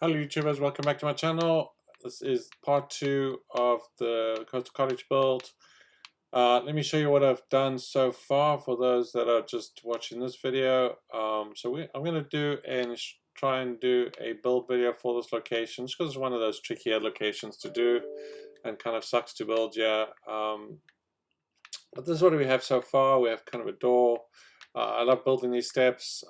Hello YouTubers, welcome back to my channel. This is part 2 of the Cottage build. Let me show you what I've done so far for those that are just watching this video. I'm going to try and do a build video for this location just because it's one of those trickier locations to do and kind of sucks to build, yeah. But this is what we have so far. We have kind of a door. I love building these steps.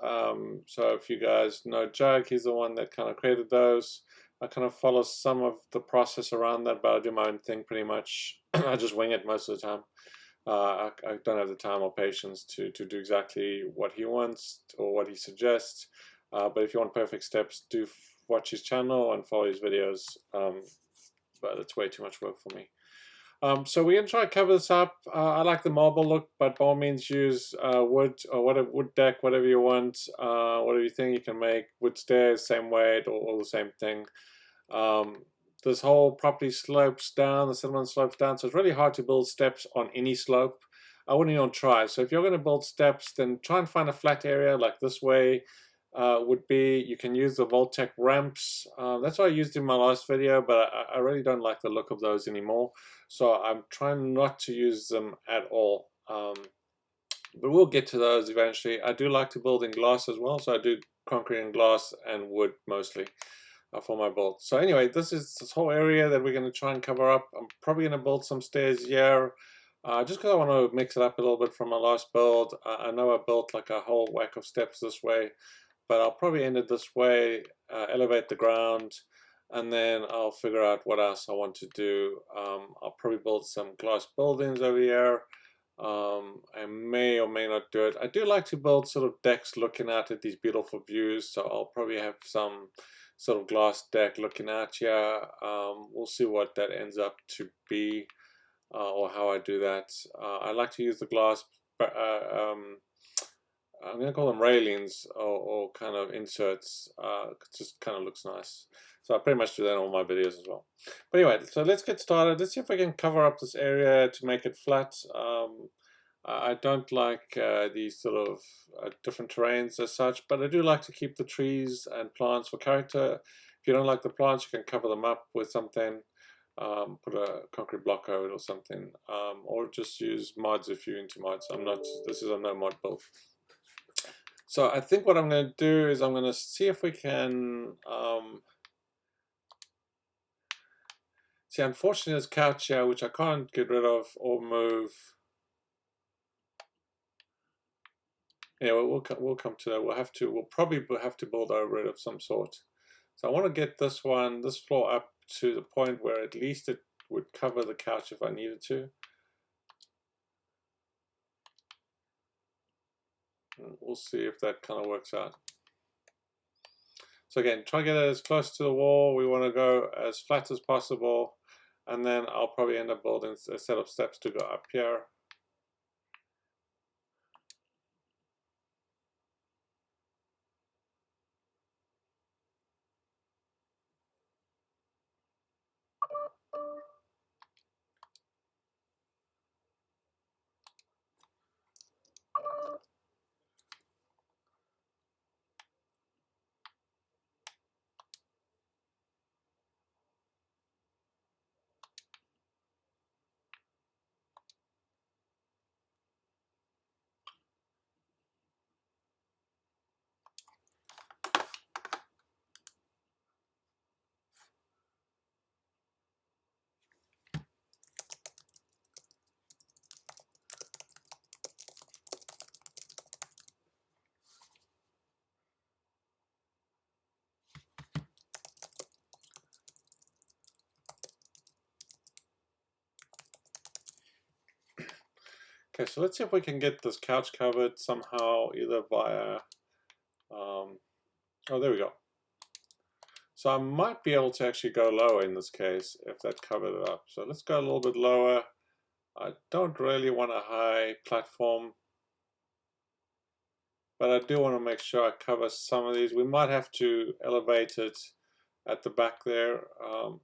So if you guys know Jug, he's the one that kind of created those. I kind of follow some of the process around that, but I do my own thing pretty much. I just wing it most of the time. I don't have the time or patience to do exactly what he wants or what he suggests. But if you want perfect steps, do watch his channel and follow his videos. But it's way too much work for me. So we're going to try to cover this up. I like the marble look, but by all means use wood or whatever, wood deck, whatever you want, whatever you think you can make. Wood stairs, same weight, all the same thing. This whole property slopes down, the settlement slopes down, so it's really hard to build steps on any slope. I wouldn't even try. So if you're going to build steps, then try and find a flat area like this way. Would be, you can use the Voltec ramps. That's what I used in my last video, but I really don't like the look of those anymore. So I'm trying not to use them at all. But we'll get to those eventually. I do like to build in glass as well, so I do concrete and glass and wood mostly for my build. So anyway, this is this whole area that we're going to try and cover up. I'm probably going to build some stairs here. Just because I want to mix it up a little bit from my last build. I know I built like a whole whack of steps this way, but I'll probably end it this way, elevate the ground, and then I'll figure out what else I want to do. I'll probably build some glass buildings over here. I may or may not do it. I do like to build sort of decks looking out at these beautiful views, so I'll probably have some sort of glass deck looking out here. We'll see what that ends up to be, or how I do that. I like to use the glass, I'm going to call them railings or kind of inserts. It just kind of looks nice. So I pretty much do that in all my videos as well. But anyway, so let's get started. Let's see if we can cover up this area to make it flat. I don't like these sort of different terrains as such, but I do like to keep the trees and plants for character. If you don't like the plants, you can cover them up with something. Put a concrete block over it or something. Or just use mods if you're into mods. This is a no mod build. So I think what I'm going to do is I'm going to see if we can, see, unfortunately this couch here, which I can't get rid of or move. Yeah, we'll come to that. We'll probably have to build over it of some sort. So I want to get this floor up to the point where at least it would cover the couch if I needed to. And we'll see if that kind of works out. So again, try to get it as close to the wall. We want to go as flat as possible. And then I'll probably end up building a set of steps to go up here. Okay, so let's see if we can get this couch covered somehow, either via, oh, there we go. So I might be able to actually go lower in this case if that covered it up. So let's go a little bit lower. I don't really want a high platform, but I do want to make sure I cover some of these. We might have to elevate it at the back there.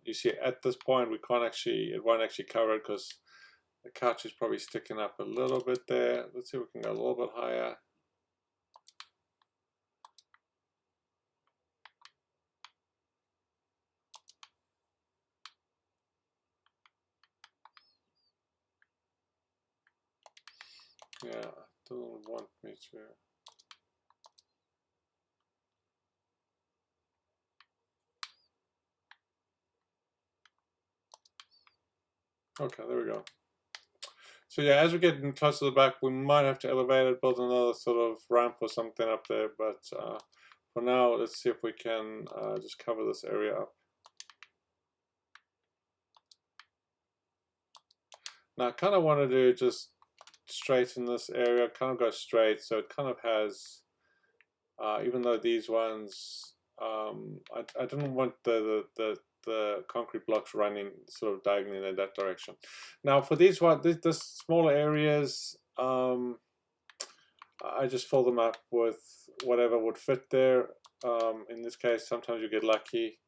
You see, at this point, it won't actually cover it because the couch is probably sticking up a little bit there. Let's see if we can go a little bit higher. Yeah, it doesn't want me to. Okay, there we go. So yeah, as we get closer to the back, we might have to elevate it, build another sort of ramp or something up there. But for now, let's see if we can just cover this area up. Now I kind of want to just straighten this area, kind of go straight, so it kind of has, even though these ones, I didn't want the concrete blocks running sort of diagonally in that direction. Now for these this smaller areas, I just fill them up with whatever would fit there. In this case, sometimes you get lucky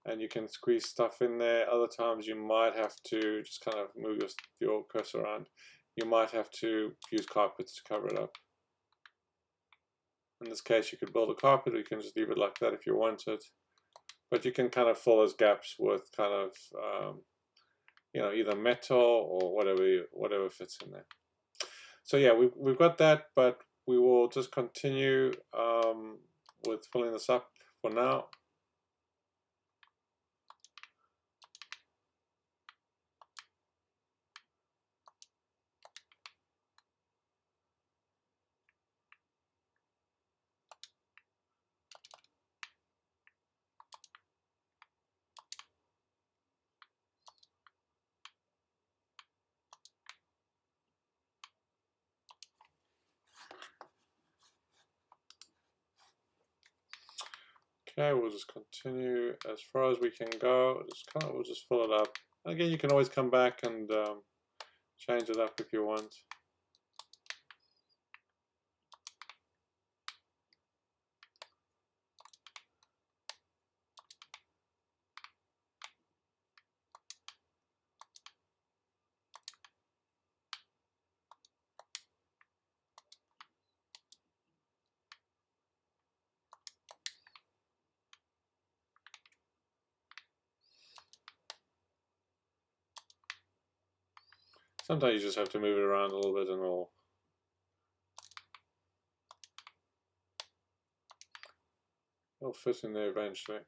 and you can squeeze stuff in there. Other times you might have to just kind of move your cursor around. You might have to use carpets to cover it up. In this case, you could build a carpet, or you can just leave it like that if you wanted. But you can kind of fill those gaps with kind of, you know, either metal or whatever fits in there. So yeah, we've got that, but we will just continue with filling this up for now. Okay, we'll just continue as far as we can go. We'll just fill it up. And again, you can always come back and change it up if you want. Sometimes you just have to move it around a little bit and it'll fit in there eventually.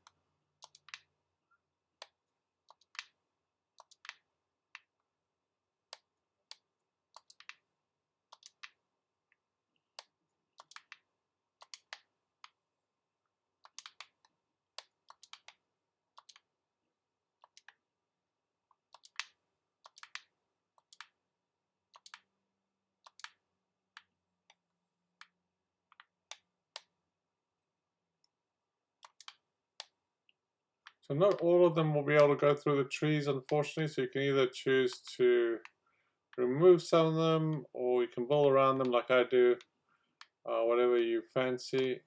So not all of them will be able to go through the trees, unfortunately, so you can either choose to remove some of them, or you can build around them like I do, whatever you fancy.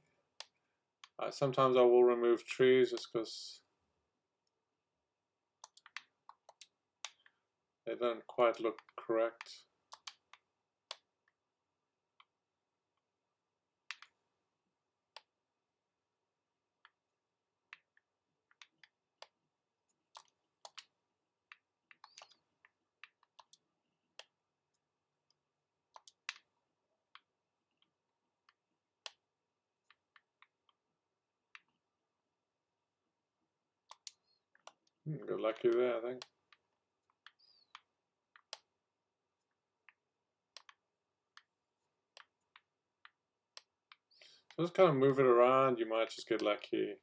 Sometimes I will remove trees just because they don't quite look correct. Good lucky there, I think. So just kind of move it around, you might just get lucky.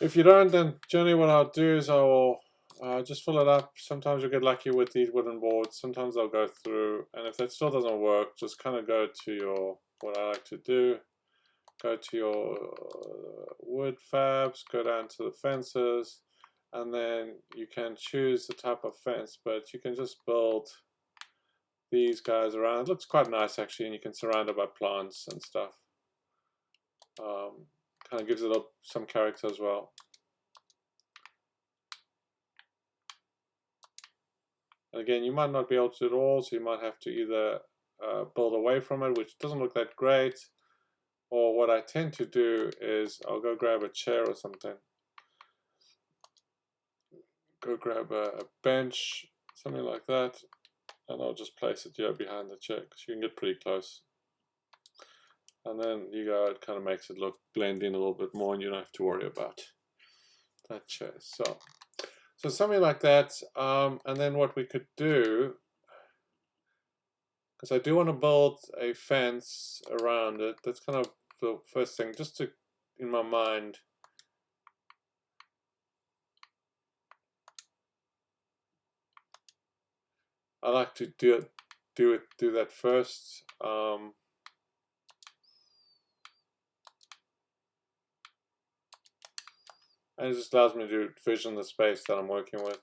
If you don't, then generally what I'll do is I will just fill it up. Sometimes you'll get lucky with these wooden boards. Sometimes they'll go through, and if that still doesn't work, just kind of go to your, what I like to do, go to your wood fabs, go down to the fences, and then you can choose the type of fence, but you can just build these guys around. It looks quite nice actually, and you can surround it by plants and stuff. Kind of gives it some character as well. And again, you might not be able to do it all, so you might have to either build away from it, which doesn't look that great, or what I tend to do is I'll go grab a chair or something, go grab a bench, something like that, and I'll just place it here behind the chair because you can get pretty close. And then you go, it kind of makes it look blend in a little bit more, and you don't have to worry about that chair. So something like that. And then what we could do, because I do want to build a fence around it. That's kind of the first thing, just to, in my mind, I like to do that first. And it just allows me to vision the space that I'm working with.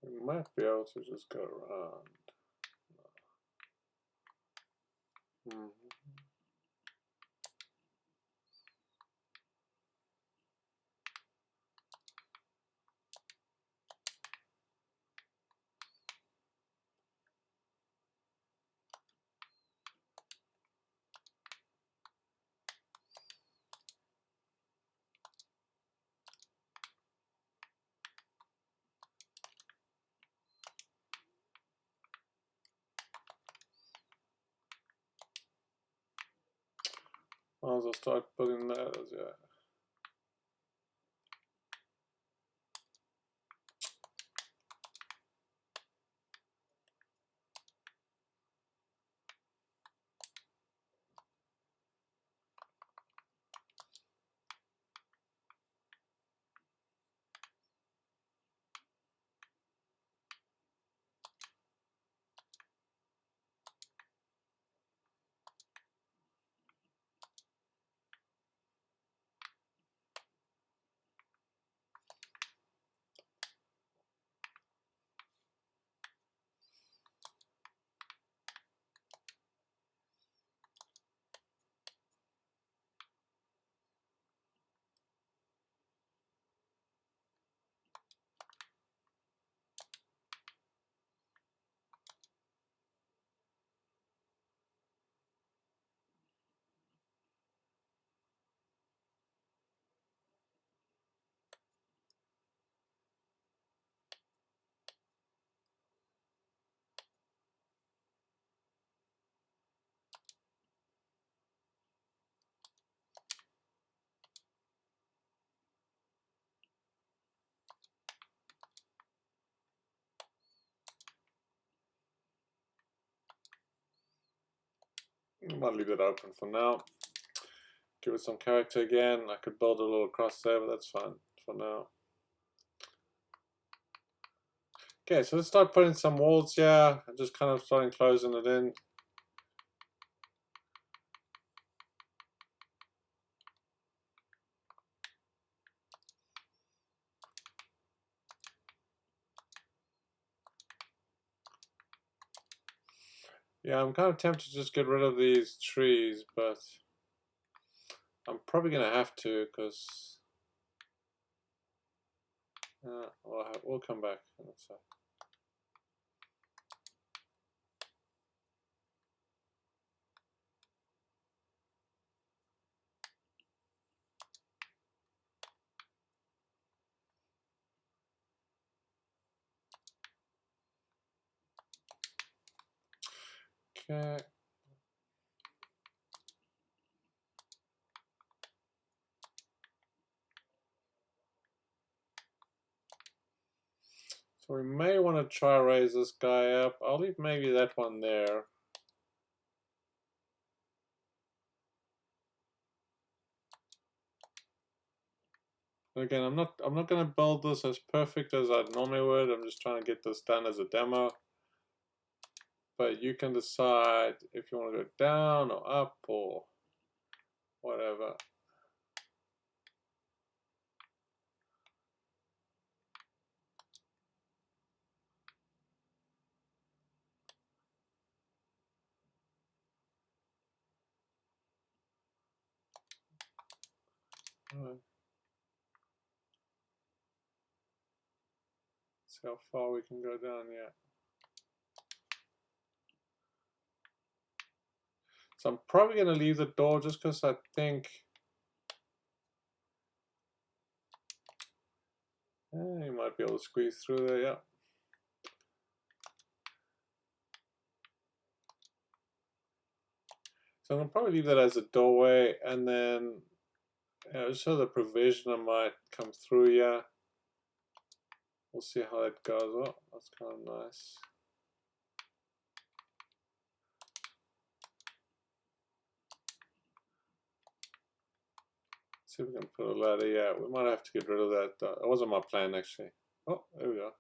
We might be able to just go around. Might as well start putting that as, yeah. I might leave it open for now. Give it some character again. I could build a little cross there, but that's fine for now. Okay, so let's start putting some walls here. I'm just kind of starting closing it in. Yeah, I'm kind of tempted to just get rid of these trees, but I'm probably going to have to, because we'll come back in a sec. Okay. So we may want to try raise this guy up. I'll leave maybe that one there. Again, I'm not going to build this as perfect as I normally would. I'm just trying to get this done as a demo. But you can decide if you want to go down or up or whatever. Alright. See how far we can go down yet. So I'm probably going to leave the door just because I think you might be able to squeeze through there, yeah. So I'm going to probably leave that as a doorway, and then so the provisioner might come through here. We'll see how that goes. Oh, that's kind of nice. See if we can put a ladder. Yeah, we might have to get rid of that. That wasn't my plan, actually. Oh, there we go.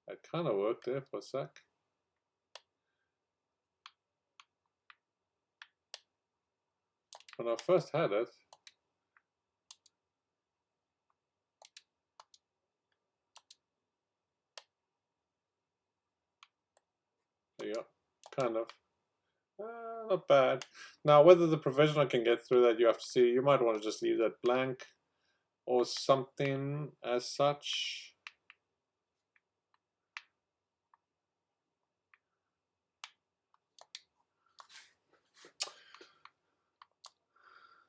That kind of worked there for a sec. When I first had it, there you go. Kind of. Not bad. Now, whether the provisioner can get through that, you have to see. You might want to just leave that blank or something as such.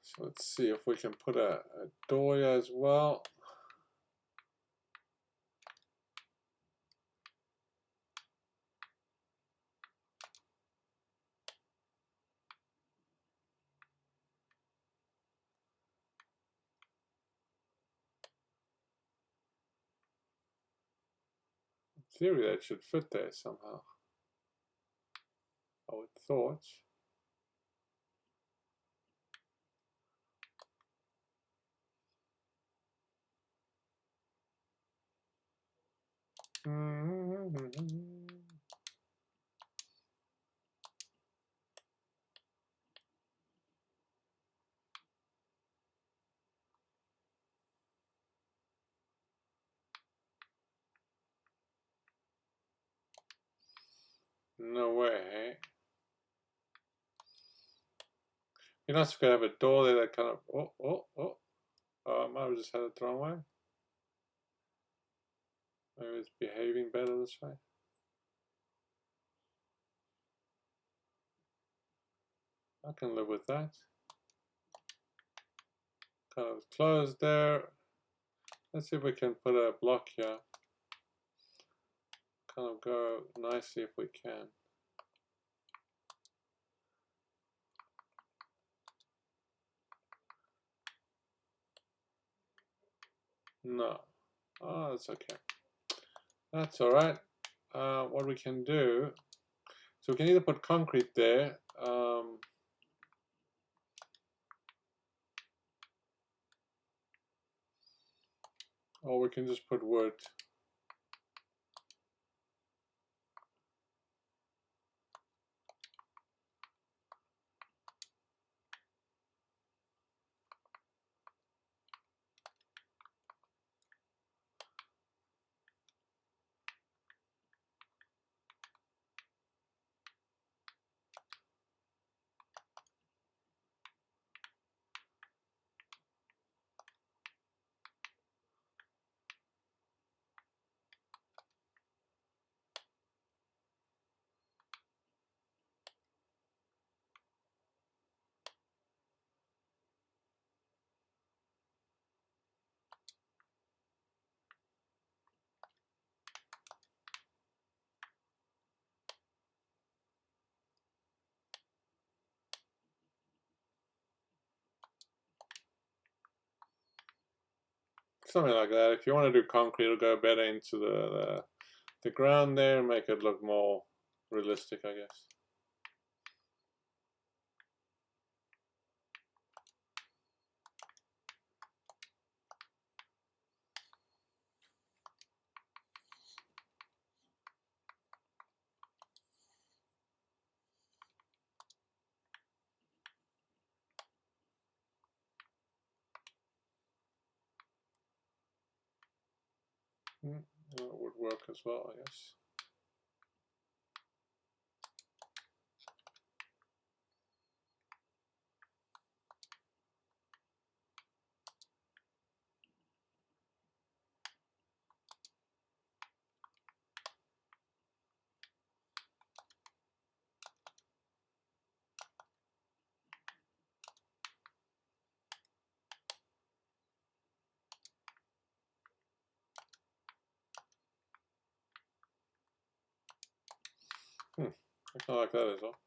So let's see if we can put a door here as well. In theory, that should fit there somehow. I would thought. No way. You're not supposed to have a door there that kind of. Oh. I might have just had it the wrong way. Maybe it's behaving better this way. I can live with that. Kind of closed there. Let's see if we can put a block here. Kind of go nicely if we can. No. Oh, that's okay. That's all right. What we can do, so we can either put concrete there, or we can just put wood. Something like that. If you want to do concrete, it'll go better into the ground there and make it look more realistic, I guess. That would work as well, I guess. I kind of like that as well.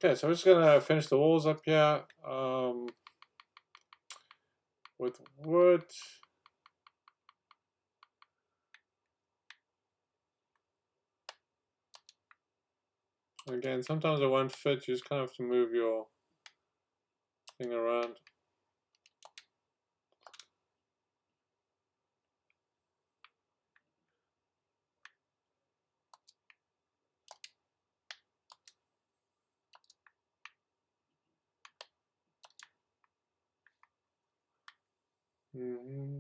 Okay, so we're just gonna finish the walls up here with wood. Again, sometimes it won't fit. You just kind of have to move your thing around. Mm-hmm.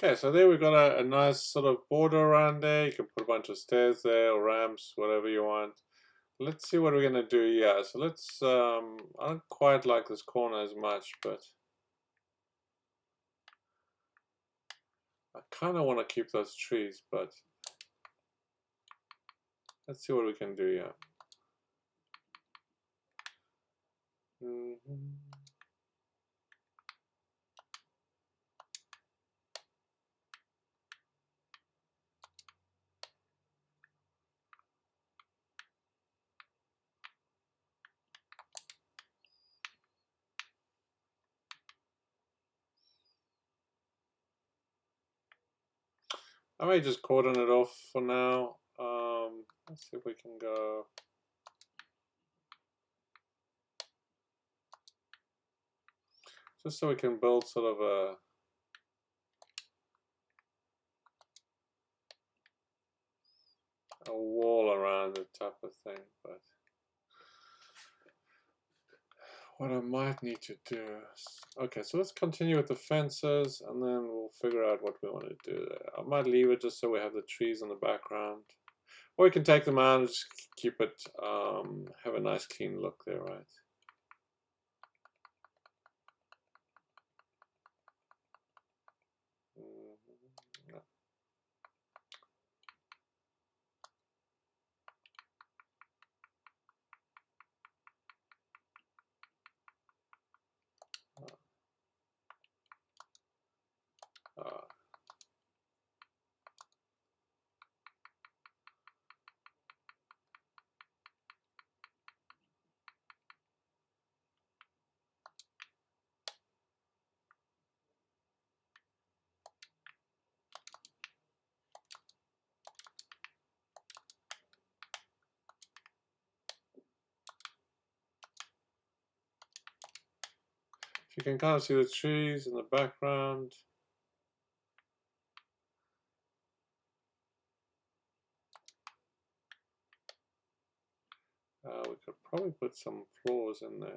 Okay, so there we've got a nice sort of border around there. You can put a bunch of stairs there or ramps, whatever you want. Let's see what we're gonna do here. So let's, I don't quite like this corner as much, but I kind of want to keep those trees, but let's see what we can do here. Mm-hmm. I may just cordon it off for now. Let's see if we can go. Just so we can build sort of a wall around it type of thing. But what I might need to do is, okay, so let's continue with the fences and then we'll figure out what we want to do there. I might leave it just so we have the trees in the background. Or we can take them out and just keep it, have a nice clean look there, right? Mm-hmm. Uh, you can kind of see the trees in the background. We could probably put some floors in there.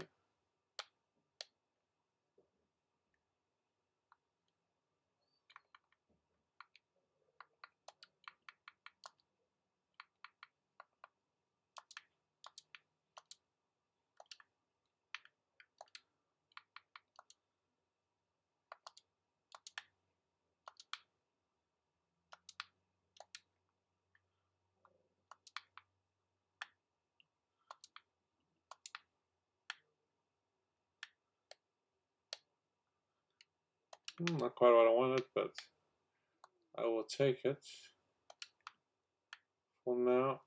Not quite what I wanted, but I will take it for now.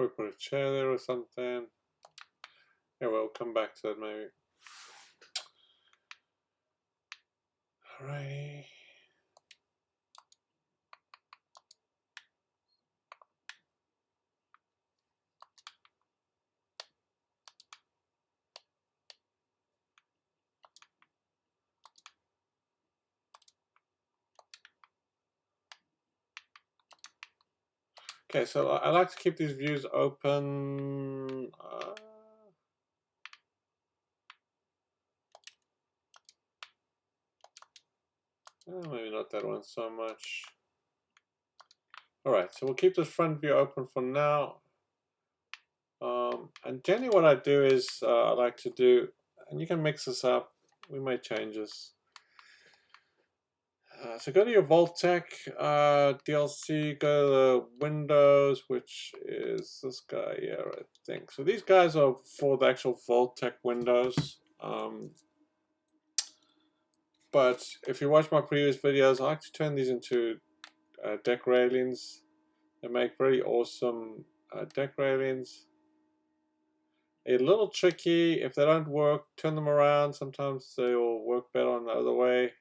Probably put a chair there or something. Yeah, we'll come back to that maybe. Alrighty. Okay, so I like to keep these views open. Maybe not that one so much. Alright, so we'll keep this front view open for now. And generally what I do is I like to do, and you can mix this up, we made changes. So go to your Vault-Tec DLC, go to the Windows, which is this guy here, I think. So these guys are for the actual Vault-Tec Windows. But if you watch my previous videos, I like to turn these into deck railings. They make very awesome deck railings. A little tricky. If they don't work, turn them around. Sometimes they will work better on the other way.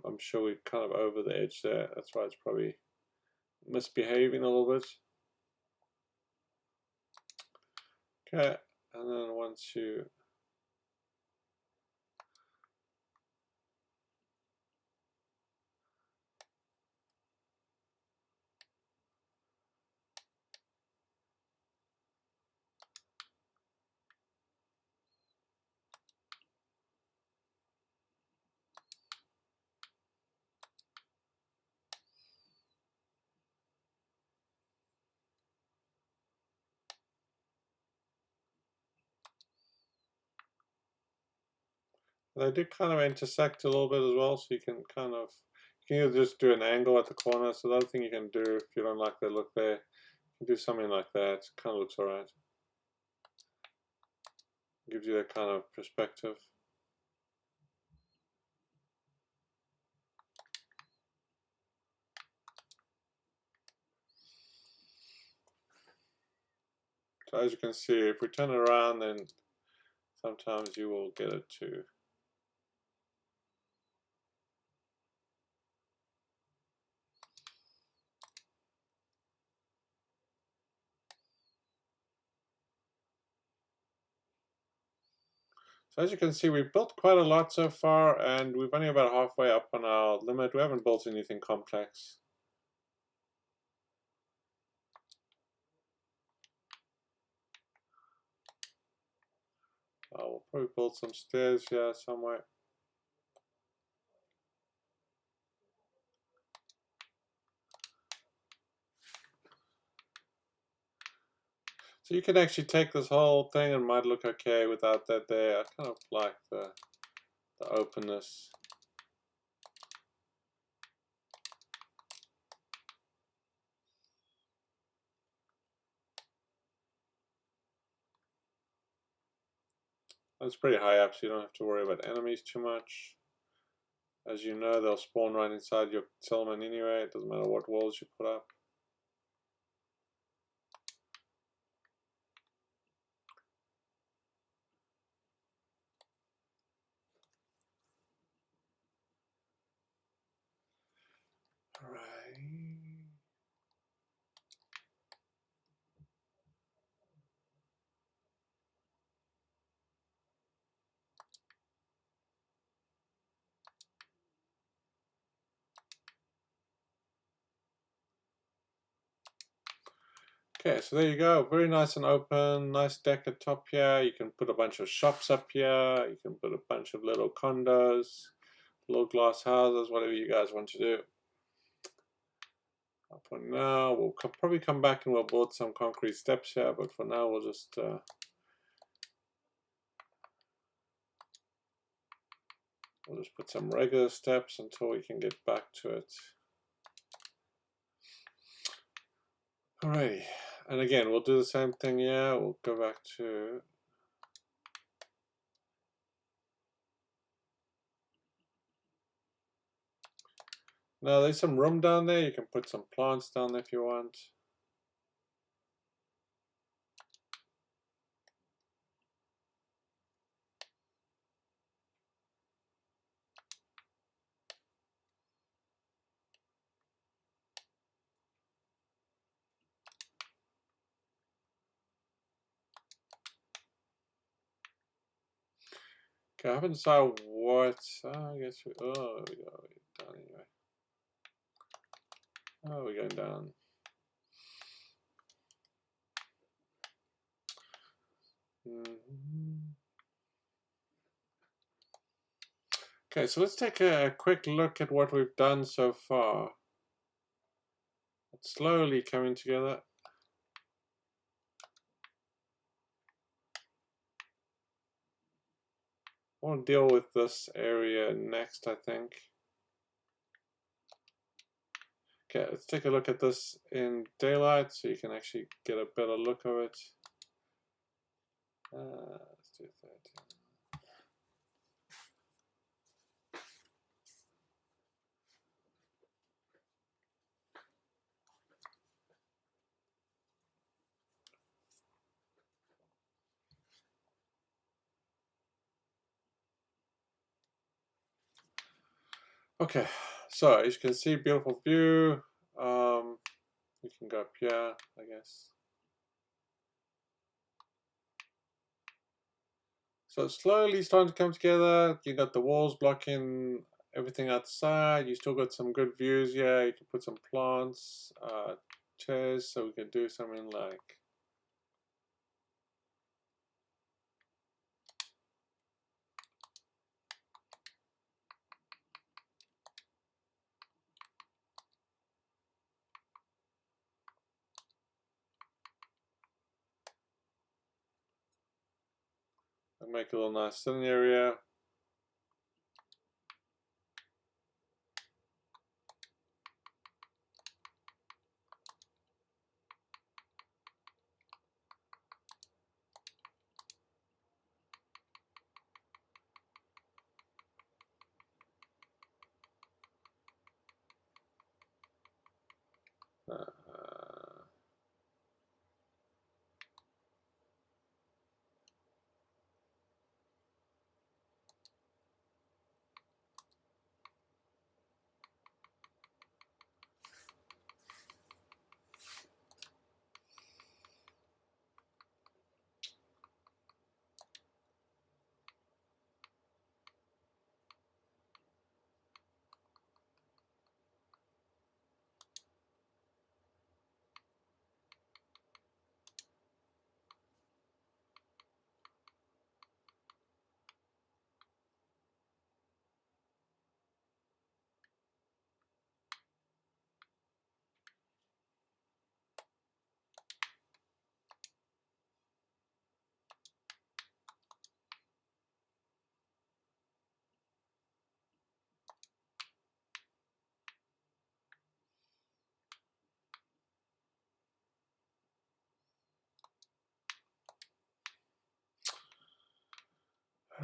I'm sure we're kind of over the edge there. That's why it's probably misbehaving a little bit. Okay, and then once you they do kind of intersect a little bit as well, so you can kind of, you can either just do an angle at the corner. So the other thing you can do if you don't like the look there, you can do something like that. It kind of looks alright. Gives you that kind of perspective. So as you can see, if we turn it around, then sometimes you will get it to So as you can see, we've built quite a lot so far, and we've only about halfway up on our limit. We haven't built anything complex. We'll probably build some stairs here somewhere. So you can actually take this whole thing and it might look okay without that there. I kind of like the openness. It's pretty high up, so you don't have to worry about enemies too much. As you know, they'll spawn right inside your settlement anyway. It doesn't matter what walls you put up. Alright. Okay, so there you go. Very nice and open. Nice deck at top here. You can put a bunch of shops up here. You can put a bunch of little condos, little glass houses, whatever you guys want to do. For now, we'll probably come back and we'll build some concrete steps here, but for now we'll just put some regular steps until we can get back to it. Alrighty, and again, we'll do the same thing here. We'll go back to now. There's some room down there. You can put some plants down there if you want. Okay, I haven't decided what. I guess we. Oh, there we go. We're down anyway. Oh, we're going down. Okay, so let's take a quick look at what we've done so far. It's slowly coming together. I want to deal with this area next, I think. Okay, let's take a look at this in daylight so you can actually get a better look of it. Let's do 13. Okay, so as you can see, beautiful view. You can go up here, I guess. So it's slowly starting to come together. You got the walls blocking everything outside. You still got some good views here. You can put some plants, chairs, so we can do something like make a little nice sitting area. Uh,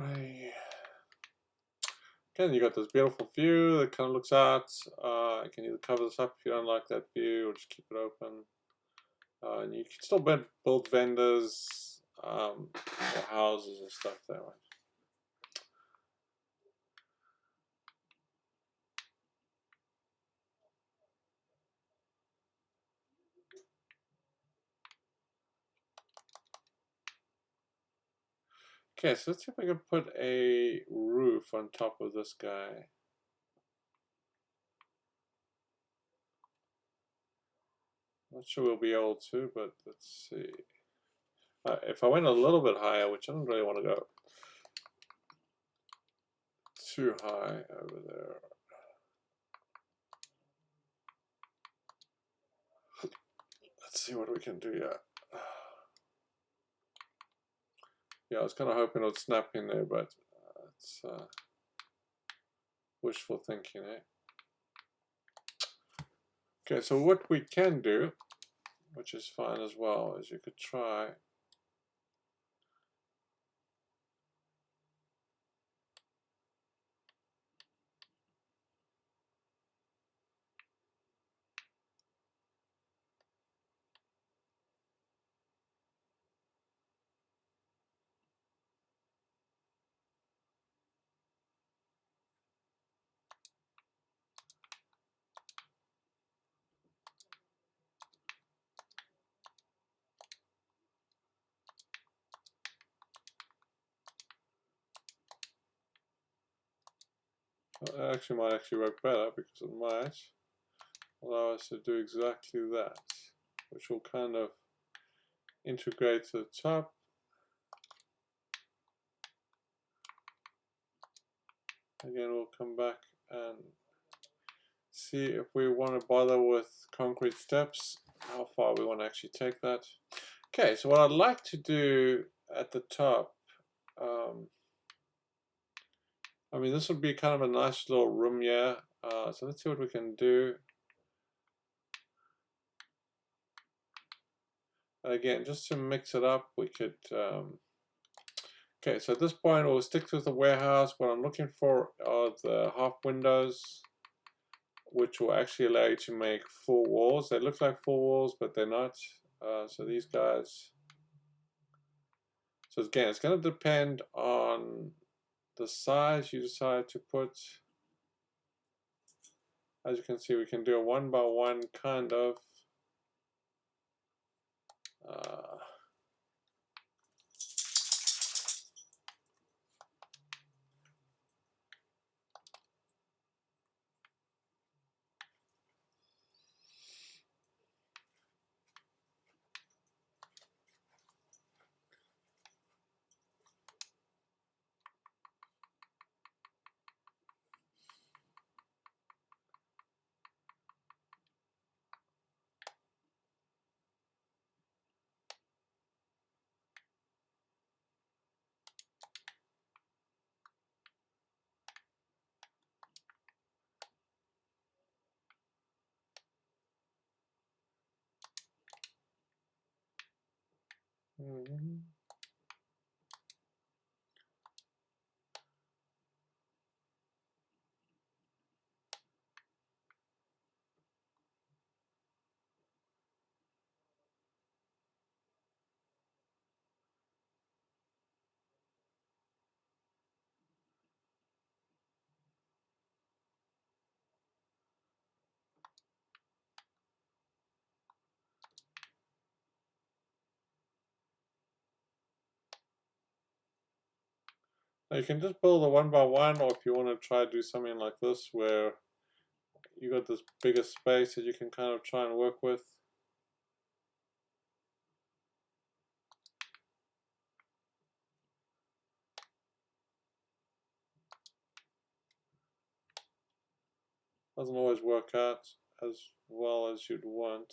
right. Again, you got this beautiful view that kind of looks out. You can either cover this up if you don't like that view, or just keep it open. And you can still build vendors or houses and stuff that way. Okay, so let's see if we can put a roof on top of this guy. Not sure we'll be able to, but let's see. If I went a little bit higher, which I don't really want to go too high over there. Let's see what we can do here. Yeah, I was kind of hoping it would snap in there, but it's wishful thinking, eh? Okay, so what we can do, which is fine as well, is you could try it actually might actually work better because it might allow us to do exactly that, which will kind of integrate to the top. Again, we'll come back and see if we want to bother with concrete steps, how far we want to actually take that. Okay, so what I'd like to do at the top, I mean, this would be kind of a nice little room here. So let's see what we can do. Again, just to mix it up, we could, okay, so at this point we'll stick with the warehouse. What I'm looking for are the half windows, which will actually allow you to make full walls. They look like full walls, but they're not. So these guys, so again, it's going to depend on the size you decide to put. As you can see, we can do a 1 by 1 kind of. Uh, mhm. Now you can just build a 1 by 1, or if you want to try to do something like this where you got this bigger space that you can kind of try and work with. Doesn't always work out as well as you'd want.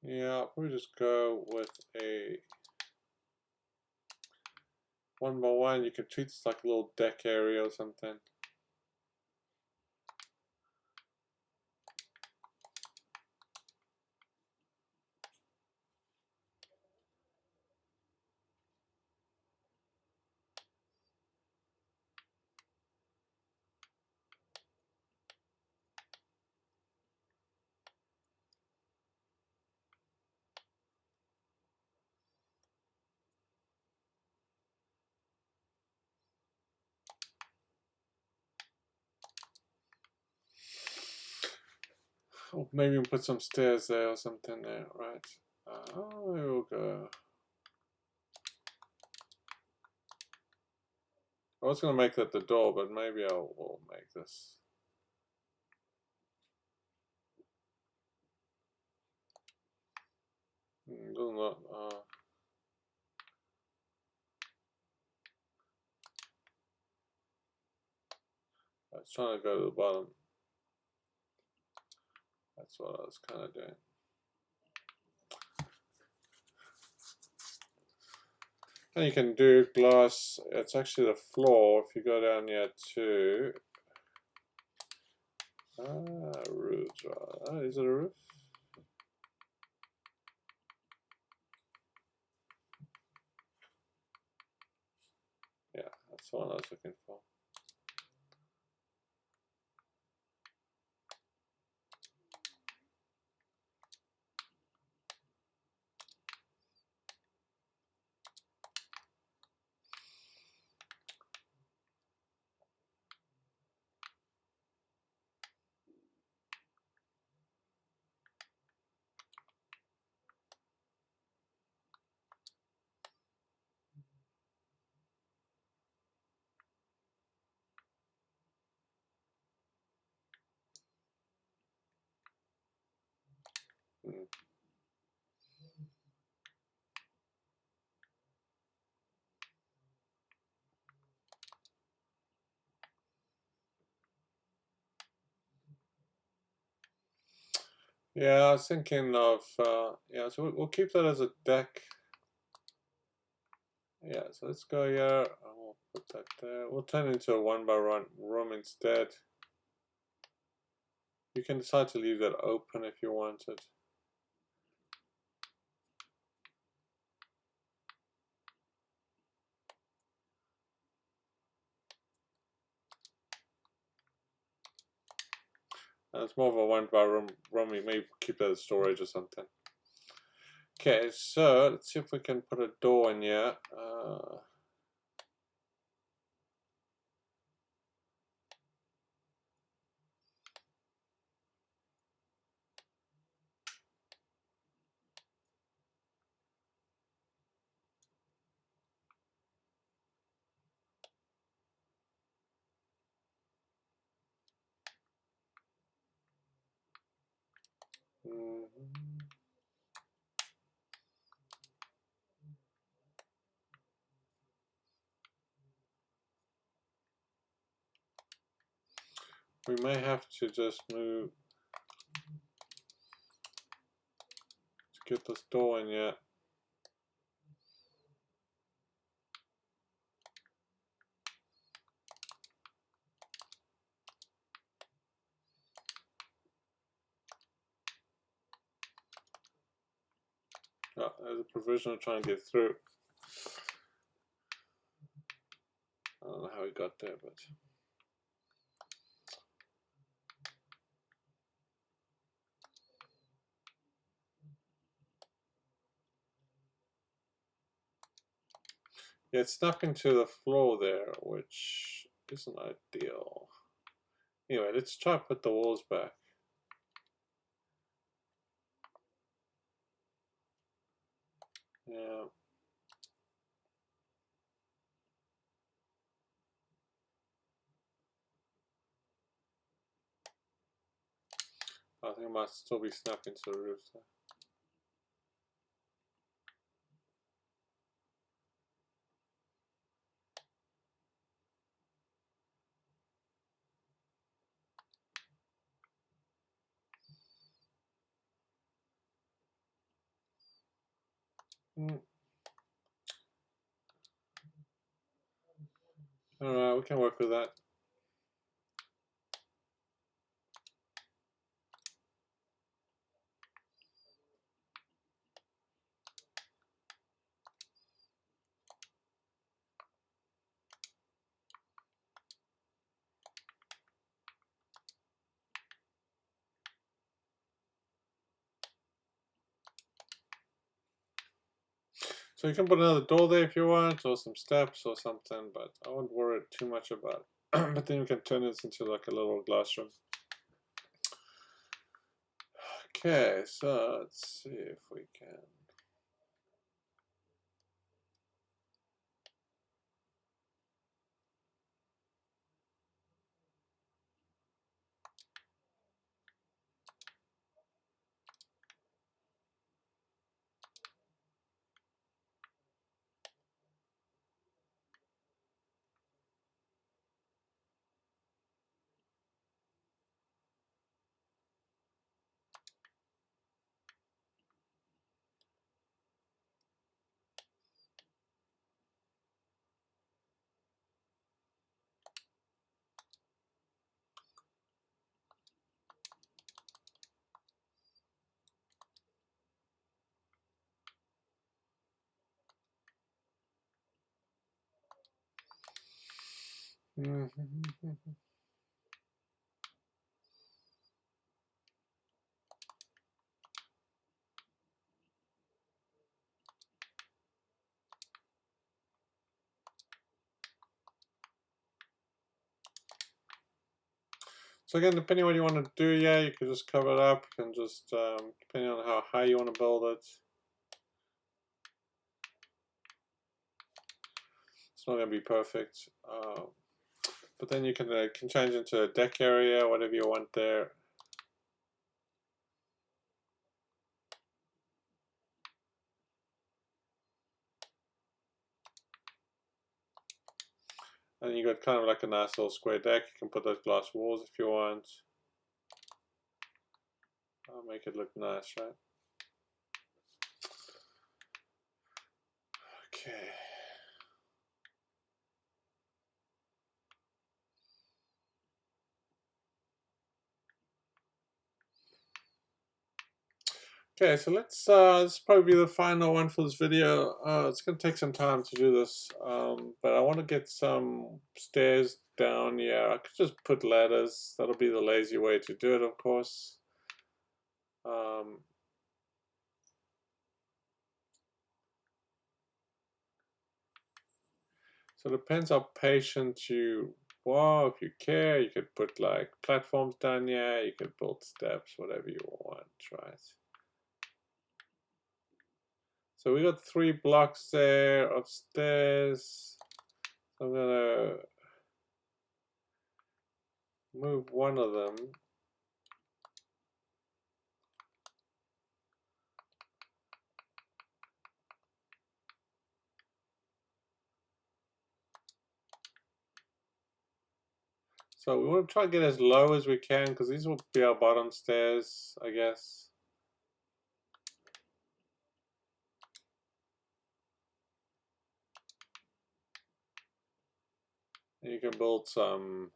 Yeah, I'll probably just go with a 1 by 1. You could treat this like a little deck area or something. Or maybe we'll put some stairs there or something there, right? There we'll go. I was going to make that the door, but maybe will make this. Doesn't look, I was trying to go to the bottom. That's what I was kind of doing. And you can do glass, it's actually the floor. If you go down here to roofs, right? Is it a roof? Yeah, that's the one I was looking for. Hmm. Yeah, I was thinking of, yeah, so we'll keep that as a deck. Yeah, so let's go here, and we'll put that there. We'll turn it into a 1x1 room instead. You can decide to leave that open if you wanted. It's more of a 1x1 room. We may keep that as storage or something. Okay, so let's see if we can put a door in here. We may have to just move to get this door in yet. Oh, there's a provisional trying to get through. I don't know how he got there, but yeah, it's snapping to the floor there, which isn't ideal. Anyway, let's try to put the walls back. Yeah. I think it might still be snapping to the roof there. Alright, we can work with that. So you can put another door there if you want, or some steps or something, but I wouldn't worry too much about it. But then you can turn this into like a little glass room. Okay, so let's see if we can. So again, depending on what you want to do, yeah, you can just cover it up. You can just, depending on how high you want to build it. It's not going to be perfect. But then you can change into a deck area, whatever you want there. And you got kind of like a nice little square deck. You can put those glass walls if you want. I'll make it look nice, right? Okay. Okay, so let's this will probably be the final one for this video. It's going to take some time to do this, but I want to get some stairs down here. I could just put ladders. That'll be the lazy way to do it, of course. So it depends how patient you are. If you care, you could put like platforms down here. You could build steps, whatever you want, right? So we got 3 blocks there of stairs. So I'm gonna move one of them. So we want to try to get as low as we can because these will be our bottom stairs, I guess. And you can build some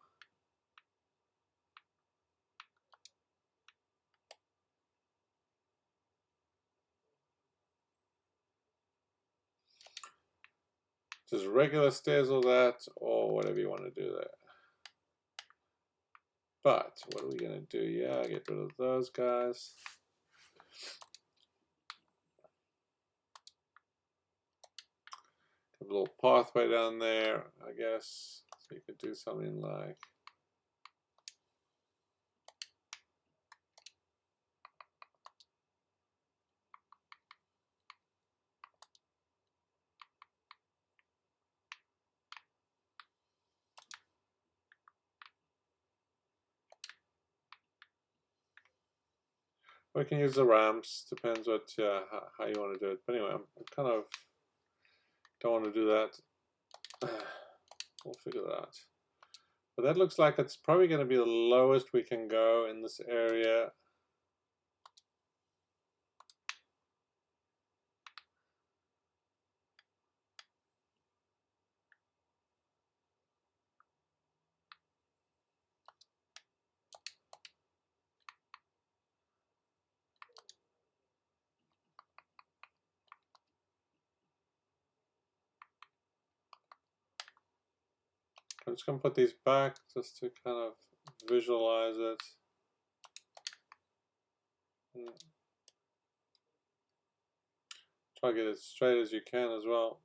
just regular stairs or that, or whatever you want to do there. But what are we going to do? Yeah, get rid of those guys. A little pathway down there, I guess. So you could do something like we can use the ramps, depends what how you want to do it. But anyway, I'm kind of don't want to do that. We'll figure that out. But that looks like it's probably going to be the lowest we can go in this area. I'm just going to put these back just to kind of visualize it. Try to get it straight as you can as well.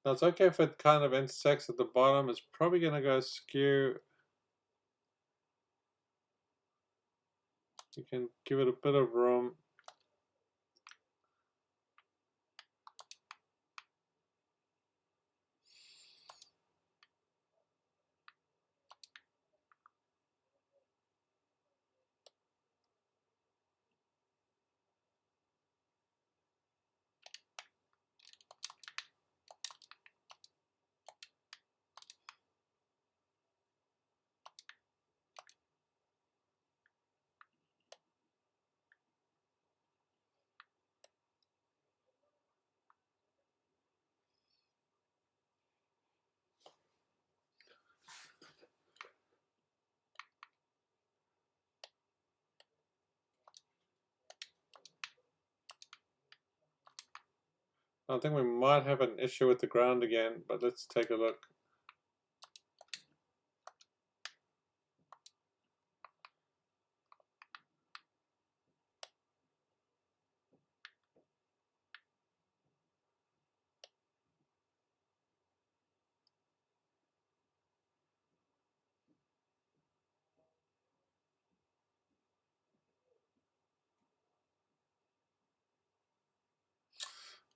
Now it's okay if it kind of intersects at the bottom. It's probably going to go skew. You can give it a bit of room. I think we might have an issue with the ground again, but let's take a look.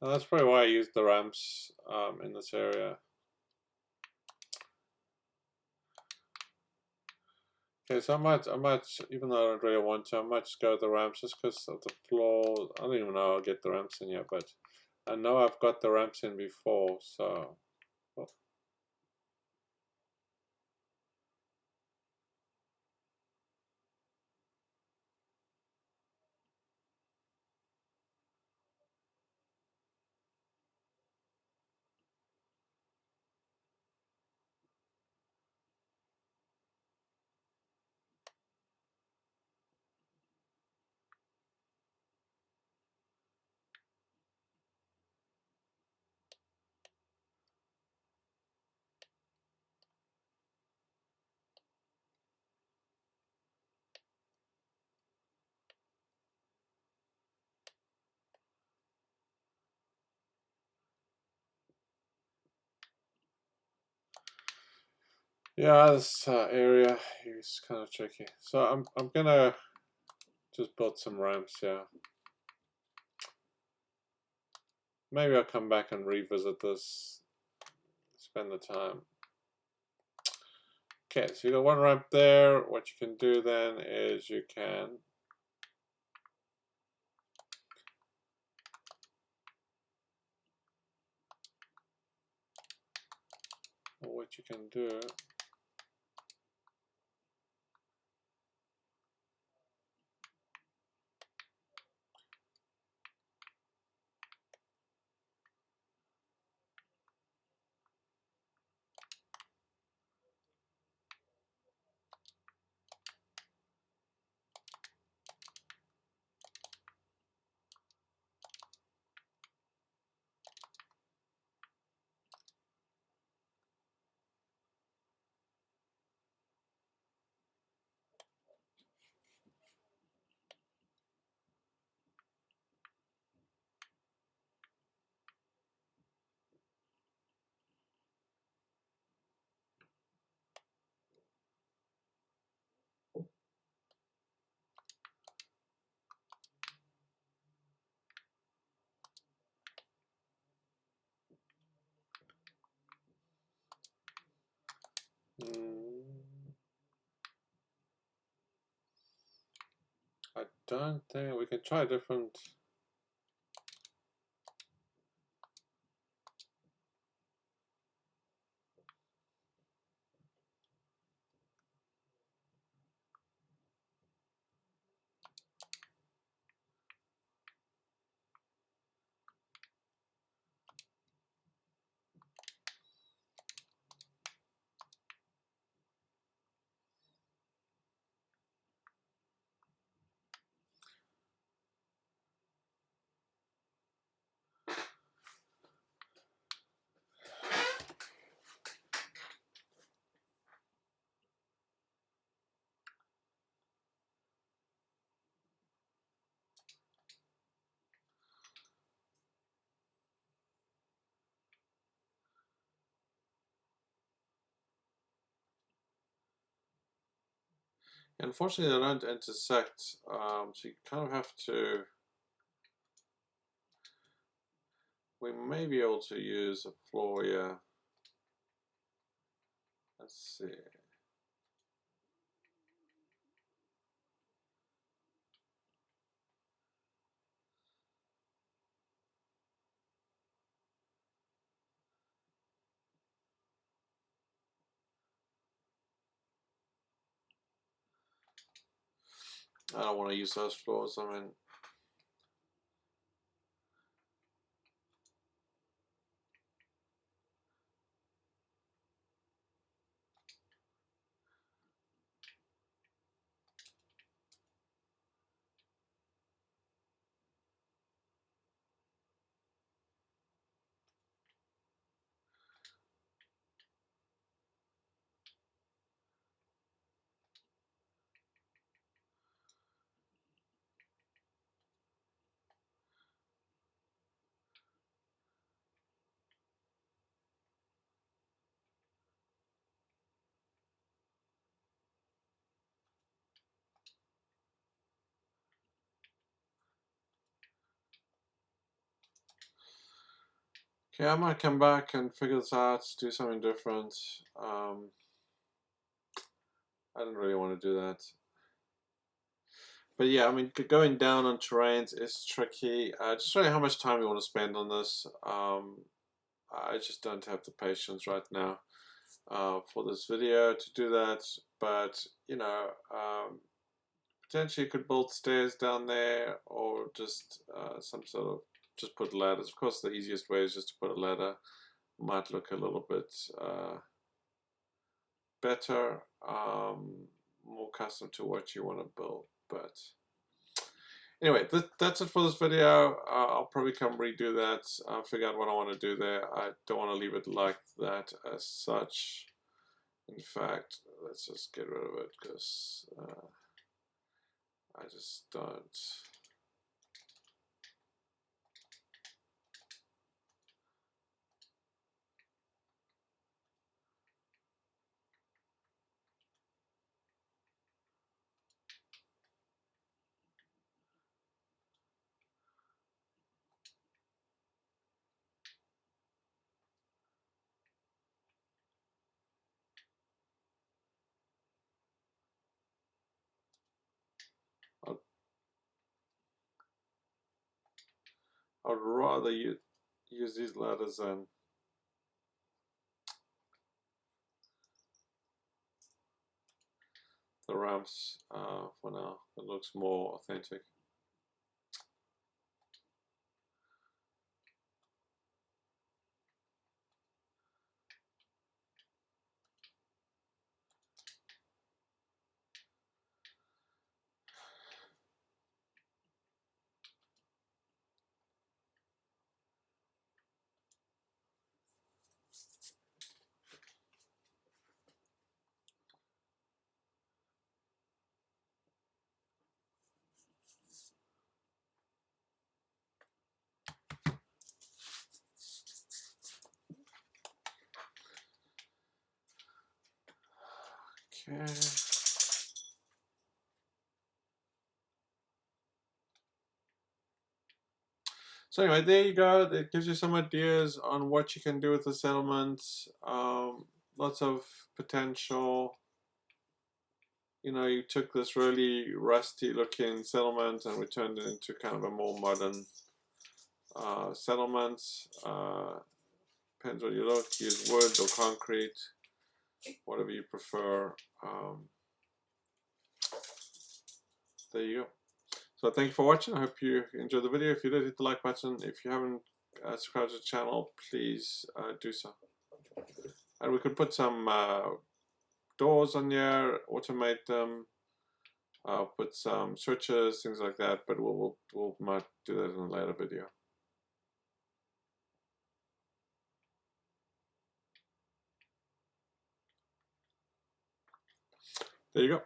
That's probably why I used the ramps in this area. Okay, so I might, even though I don't really want to, I might just go with the ramps just because of the floor. I don't even know I'll get the ramps in here, but I know I've got the ramps in before, so. Well, yeah, this area is kind of tricky. So I'm gonna just build some ramps here. Maybe I'll come back and revisit this, spend the time. Okay, so you got one ramp there. What you can do then is you can what you can do I don't think we can try different. Unfortunately, they don't intersect, so you kind of have to. We may be able to use a floor here. Let's see. I don't want to use those floors. I mean, okay, I might come back and figure this out, do something different. I didn't really want to do that. But yeah, I mean, going down on terrains is tricky. Just showing how much time you want to spend on this. I just don't have the patience right now for this video to do that. But, you know, potentially you could build stairs down there, or just some sort of, just put ladders. Of course, the easiest way is just to put a ladder. Might look a little bit better, more custom to what you want to build. But anyway, that's it for this video. I'll probably come redo that, figure out what I want to do there. I don't want to leave it like that as such. In fact, let's just get rid of it, because I just don't. I'd rather use these ladders than the ramps for now. It looks more authentic. Okay. So anyway, there you go. It gives you some ideas on what you can do with the settlement. Lots of potential. You know, you took this really rusty looking settlement and we turned it into kind of a more modern settlement. Depends what you look. Use wood or concrete, whatever you prefer. There you go. So thank you for watching. I hope you enjoyed the video. If you did, hit the like button. If you haven't subscribed to the channel, please do so. And we could put some doors on here, automate them, put some switches, things like that. But we'll might do that in a later video. There you go.